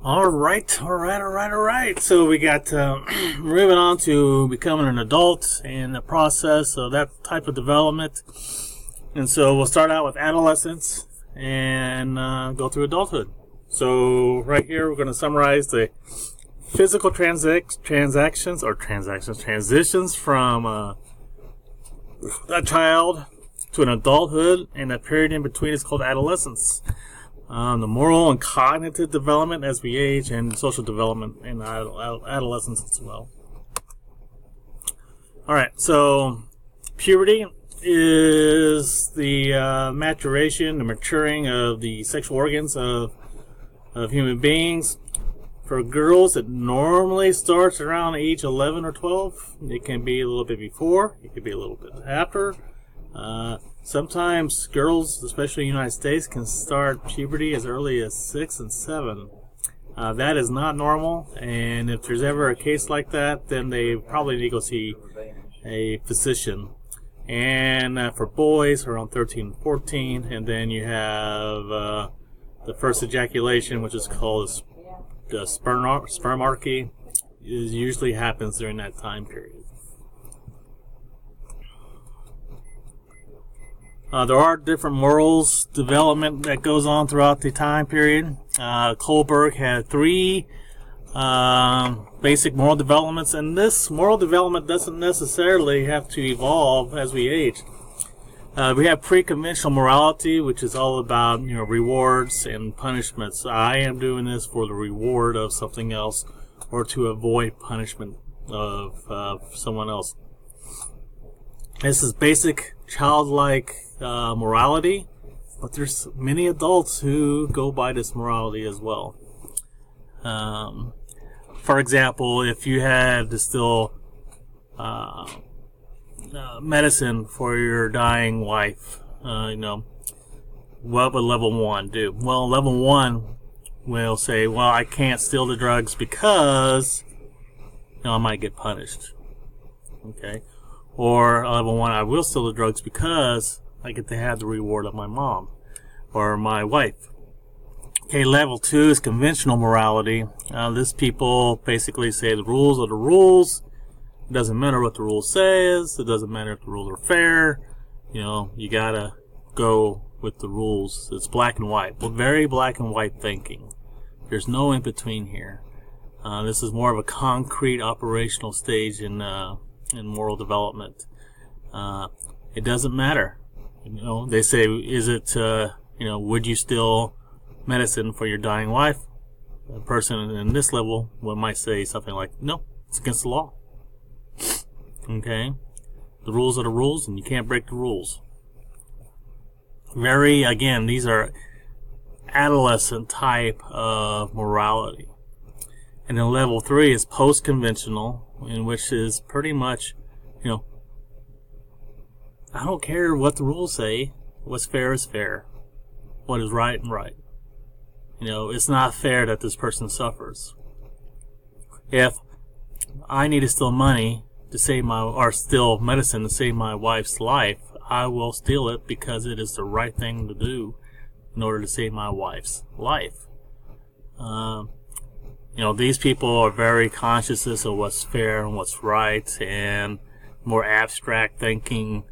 All right. So we got moving on to becoming an adult and the process of that type of development. And so we'll start out with adolescence and go through adulthood. So right here we're going to summarize the physical transitions from a child to an adulthood, and the period in between is called adolescence. The moral and cognitive development as we age, and social development in adolescence as well. Alright, so puberty is the maturation, the maturing of the sexual organs of human beings. For girls, it normally starts around age 11 or 12. It can be a little bit before, it could be a little bit after. Sometimes girls, especially in the United States, can start puberty as early as 6 and 7. That is not normal, and if there's ever a case like that, then they probably need to go see a physician. And for boys, around 13 and 14, and then you have the first ejaculation, which is called the spermarchy, usually happens during that time period. There are different morals development that goes on throughout the time period. Kohlberg had 3 basic moral developments, and this moral development doesn't necessarily have to evolve as we age. We have pre-conventional morality, which is all about rewards and punishments. I am doing this for the reward of something else, or to avoid punishment of someone else. This is basic childlike morality, but there's many adults who go by this morality as well. For example, if you had to distill medicine for your dying wife, what would level 1 do? Well, level 1 will say, well, I can't steal the drugs because I might get punished. Okay? Or level 1, I will steal the drugs because I get to have the reward of my mom or my wife. Okay, level 2 is conventional morality. This people basically say the rules are the rules. It doesn't matter what the rule says. It doesn't matter if the rules are fair. You gotta go with the rules. It's black and white. Well, very black and white thinking. There's no in between here. This is more of a concrete operational stage in moral development. It doesn't matter. They say, is it, would you steal medicine for your dying wife? A person in this level might say something like, no, it's against the law. Okay? The rules are the rules, and you can't break the rules. Again, these are adolescent type of morality. And then level 3 is post-conventional, in which is pretty much, I don't care what the rules say. What's fair is fair. What is right and right. It's not fair that this person suffers. If I need to steal money to save or steal medicine to save my wife's life, I will steal it because it is the right thing to do in order to save my wife's life. These people are very conscious of what's fair and what's right, and more abstract thinking,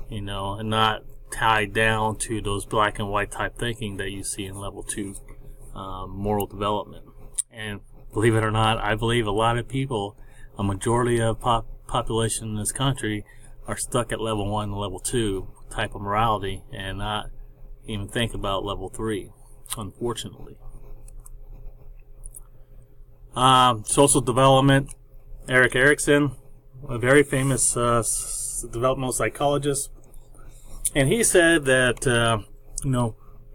and not tied down to those black and white type thinking that you see in level 2 moral development. And believe it or not, I believe a lot of people, a majority of population in this country, are stuck at level 1 and level 2 type of morality and not even think about level 3, unfortunately. Social development. Erik Erikson, a very famous developmental psychologist, and he said that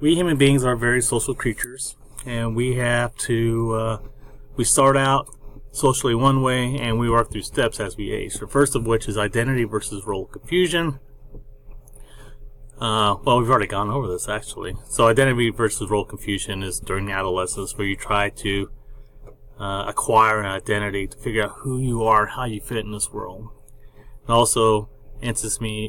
we human beings are very social creatures, and we have to we start out socially one way, and we work through steps as we age. The first of which is identity versus role confusion. Well, we've already gone over this actually. So identity versus role confusion is during adolescence, where you try to acquire an identity to figure out who you are and how you fit in this world. And also, intimacy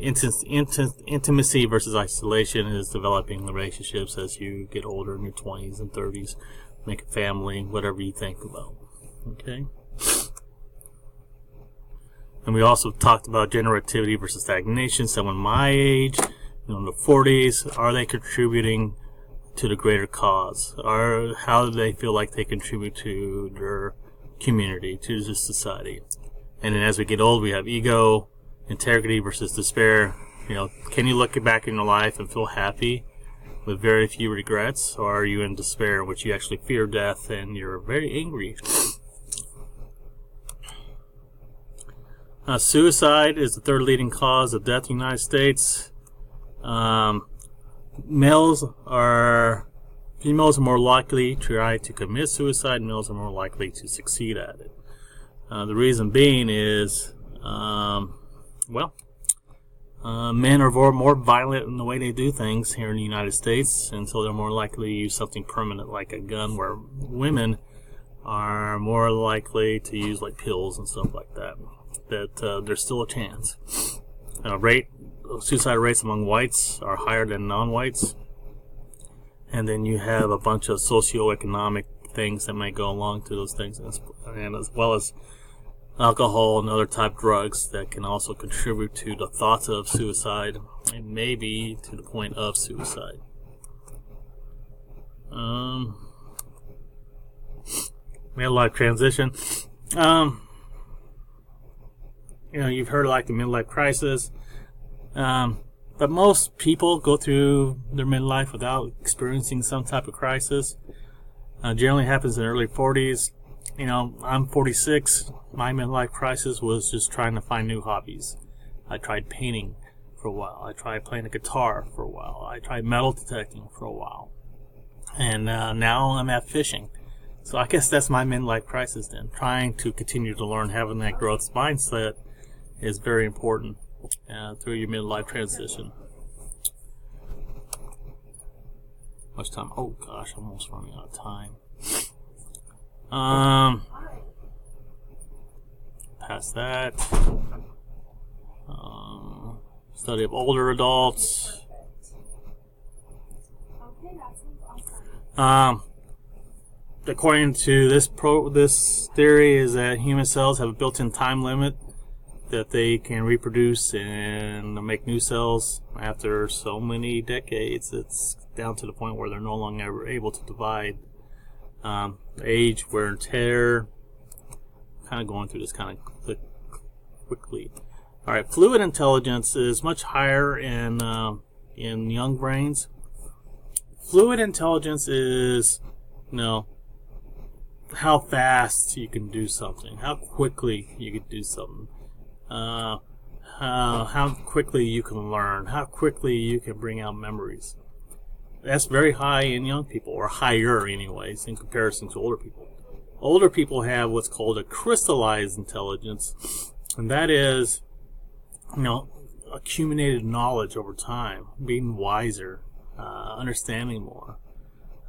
versus isolation is developing relationships as you get older in your 20s and 30s, make a family, whatever you think about. Okay? And we also talked about generativity versus stagnation. Someone my age, in the 40s, are they contributing to the greater cause? Or how do they feel like they contribute to their community, to the society? And then as we get old, we have ego, integrity versus despair. Can you look back in your life and feel happy with very few regrets? Or are you in despair, in which you actually fear death and you're very angry? Suicide is the third leading cause of death in the United States. Females are more likely to try to commit suicide. Males are more likely to succeed at it. The reason being is, men are more violent in the way they do things here in the United States, and so they're more likely to use something permanent like a gun, where women are more likely to use like pills and stuff like that. There's still a chance. Suicide rates among whites are higher than non-whites. And then you have a bunch of socioeconomic things that may go along to those things, and as well as alcohol and other type drugs that can also contribute to the thoughts of suicide, and maybe to the point of suicide. Midlife transition. You've heard like the midlife crisis. But most people go through their midlife without experiencing some type of crisis. Generally happens in the early 40s. I'm 46. My midlife crisis was just trying to find new hobbies. I tried painting for a while. I tried playing the guitar for a while. I tried metal detecting for a while. And now I'm at fishing. So I guess that's my midlife crisis then. Trying to continue to learn, having that growth mindset is very important through your midlife transition. Much time? Oh gosh, I'm almost running out of time. Past that. Study of older adults. According to this theory, is that human cells have a built-in time limit that they can reproduce and make new cells after so many decades. It's down to the point where they're no longer able to divide. Age, wear and tear. Kind of going through this kind of quickly. All right, fluid intelligence is much higher in young brains. Fluid intelligence is, how fast you can do something, how quickly you can do something, how quickly you can learn, how quickly you can bring out memories. That's very high in young people, or higher anyways, in comparison to older people. Older people have what's called a crystallized intelligence, and that is, accumulated knowledge over time, being wiser, understanding more.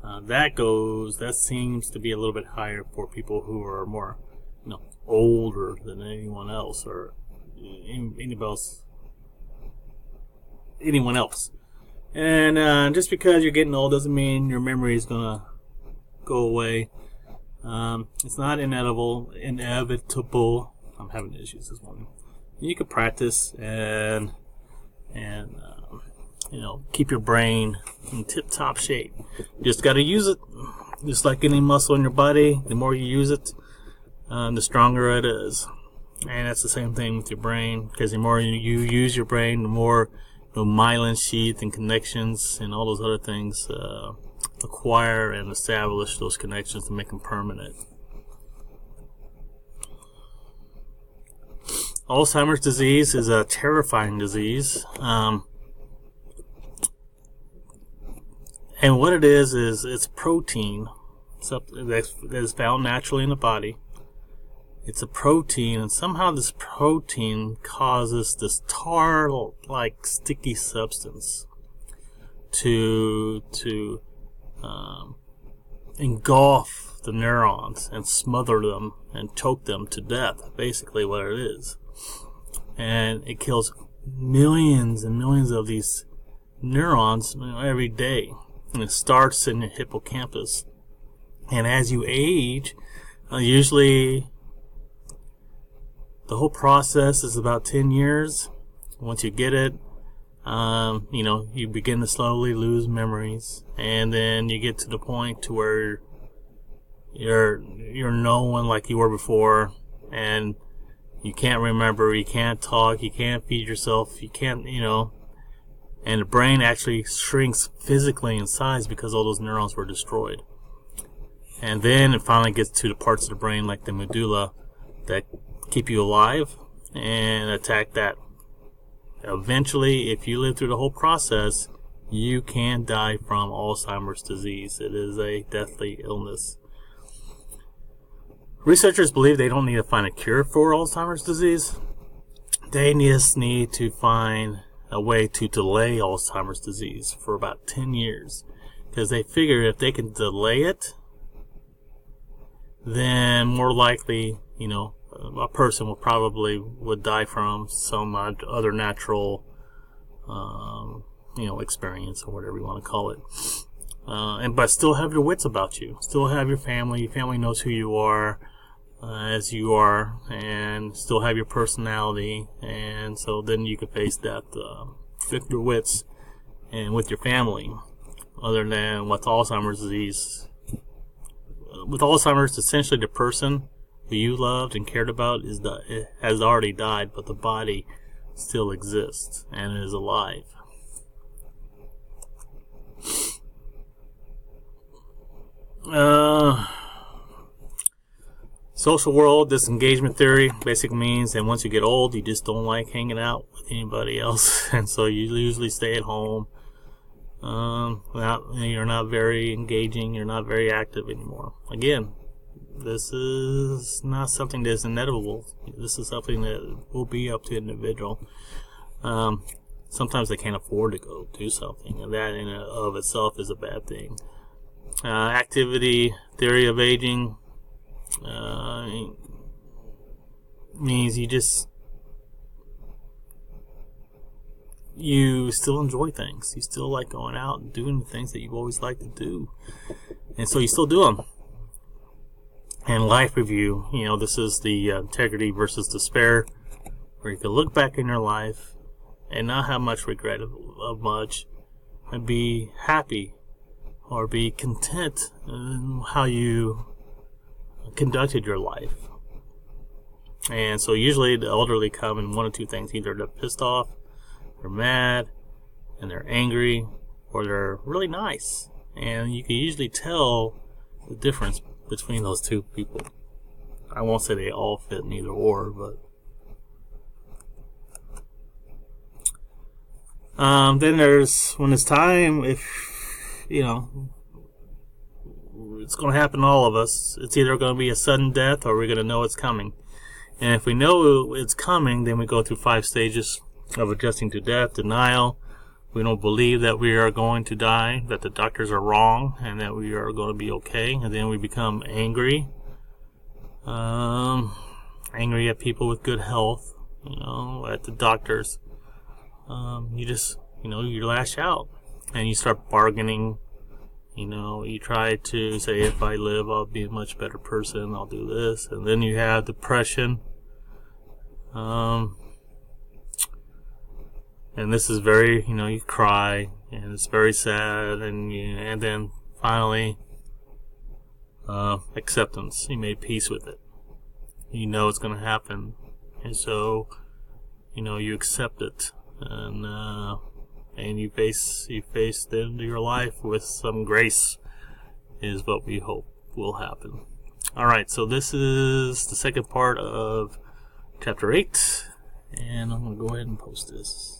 That seems to be a little bit higher for people who are more, older than anyone else, or anyone else. And just because you're getting old doesn't mean your memory is gonna go away. It's not inevitable. I'm having issues this morning. You can practice and keep your brain in tip-top shape. You just got to use it. Just like any muscle in your body, the more you use it, the stronger it is. And that's the same thing with your brain, because the more you use your brain, the more myelin sheath and connections and all those other things acquire and establish those connections to make them permanent. Alzheimer's disease is a terrifying disease. And what it is it's protein that is found naturally in the body. It's a protein, and somehow this protein causes this tar-like sticky substance to engulf the neurons and smother them and choke them to death, basically what it is. And it kills millions and millions of these neurons every day. And it starts in the hippocampus And as you age, usually the whole process is about 10 years. Once you get it, you begin to slowly lose memories, and then you get to the point to where you're no one like you were before, and you can't remember, you can't talk, you can't feed yourself, you can't, and the brain actually shrinks physically in size because all those neurons were destroyed. And then it finally gets to the parts of the brain like the medulla that keep you alive and attack that. Eventually, if you live through the whole process, you can die from Alzheimer's disease. It is a deathly illness. Researchers believe they don't need to find a cure for Alzheimer's disease. They just need to find a way to delay Alzheimer's disease for about 10 years. Because they figure if they can delay it, then more likely, a person would die from some other natural, experience, or whatever you want to call it. But still have your wits about you. Still have your family. Your family knows who you are, as you are, and still have your personality. And so then you can face death with your wits and with your family. Other than with Alzheimer's disease. With Alzheimer's, essentially the person who you loved and cared about has already died, but the body still exists and is alive. Social world disengagement theory basically means that once you get old, you just don't like hanging out with anybody else, and so you usually stay at home. You're not very engaging, you're not very active anymore. Again, this is not something that's inevitable. This is something that will be up to the individual. Sometimes they can't afford to go do something, and that in and of itself is a bad thing. Activity theory of aging means you still enjoy things. You still like going out and doing the things that you've always liked to do. And so you still do them. And life review, this is the integrity versus despair, where you can look back in your life and not have much regret of much, and be happy or be content in how you conducted your life. And so usually the elderly come in one of two things. Either they're pissed off, they're mad, and they're angry, or they're really nice. And you can usually tell the difference between those two people. I won't say they all fit in either or, but then there's when it's time, if it's going to happen to all of us. It's either going to be a sudden death or we're going to know it's coming. And if we know it's coming, then we go through 5 stages of adjusting to death. Denial. We don't believe that we are going to die, that the doctors are wrong, and that we are going to be okay. And then we become angry. Angry at people with good health, at the doctors. You just, you lash out. And you start bargaining. You try to say, if I live, I'll be a much better person, I'll do this. And then you have depression. And this is very, you cry, and it's very sad, and then finally, acceptance. You made peace with it. You know it's going to happen, and so, you accept it, and you face the end of your life with some grace, is what we hope will happen. Alright, so this is the second part of Chapter 8, and I'm going to go ahead and post this.